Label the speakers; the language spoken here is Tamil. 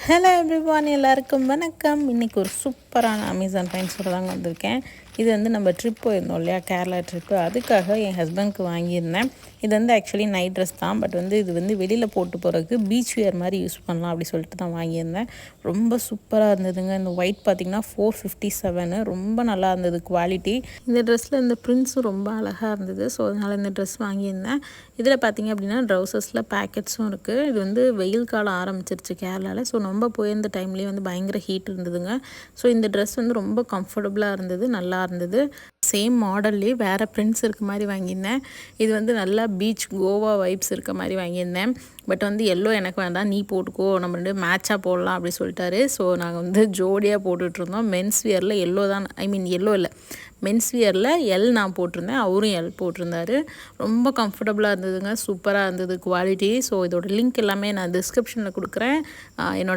Speaker 1: ஹலோ எவ்ரிவான், எல்லாருக்கும் வணக்கம். இன்றைக்கி ஒரு சூப்பரான அமேசான் ஃபைன்ஸோட தாங்க வந்திருக்கேன். இது வந்து நம்ம ட்ரிப் போயிருந்தோம் இல்லையா, கேரளா ட்ரிப்பு. அதுக்காக என் ஹஸ்பண்ட்க்கு வாங்கியிருந்தேன். இது வந்து ஆக்சுவலி நைட் ட்ரெஸ் தான், பட் வந்து இது வந்து வெளியில் போட்டு போகிறதுக்கு பீச் வியர் மாதிரி யூஸ் பண்ணலாம் அப்படி சொல்லிட்டு தான் வாங்கியிருந்தேன். ரொம்ப சூப்பராக இருந்ததுங்க. இந்த ஒயிட் பார்த்திங்கன்னா 457, ரொம்ப நல்லா இருந்தது குவாலிட்டி. இந்த ட்ரெஸ்ஸில் இந்த ப்ரிண்ட்ஸும் ரொம்ப அழகாக இருந்தது. ஸோ அதனால் இந்த ட்ரெஸ் வாங்கியிருந்தேன். இதில் பார்த்திங்க அப்படின்னா ட்ரௌசர்ஸில் பேக்கெட்ஸும் இருக்குது. இது வந்து வெயில் காலம் ஆரம்பிச்சிருச்சு கேரளாவில். ஸோ நம்ம போயிருந்த டைம்லேயே வந்து பயங்கர ஹீட் இருந்ததுங்க. ஸோ இந்த ட்ரெஸ் வந்து ரொம்ப கம்ஃபர்டபுளாக இருந்தது, நல்லா இருந்தது. சேம் மாடல்லே வேறு பிரிண்ட்ஸ் இருக்க மாதிரி வாங்கியிருந்தேன். இது வந்து நல்லா பீச் கோவா வைப்ஸ் இருக்க மாதிரி வாங்கியிருந்தேன். பட் வந்து எல்லோ எனக்கு வேண்டாம், நீ போட்டுக்கோ, நம்ம ரெண்டு மேட்சாக போடலாம் அப்படி சொல்லிட்டாரு. ஸோ நாங்கள் வந்து ஜோடியாக போட்டுட்ருந்தோம். மென்ஸ் வியரில் எல்லோ தான், எல்லோ இல்லை, மென்ஸ் வியரில் எல் நான் போட்டிருந்தேன், அவரும் எல் போட்டிருந்தாரு. ரொம்ப கம்ஃபர்டபுளாக இருந்ததுங்க, சூப்பராக இருந்தது குவாலிட்டி. ஸோ இதோட லிங்க் எல்லாமே நான் டிஸ்கிரிப்ஷனில் கொடுக்குறேன். என்னோட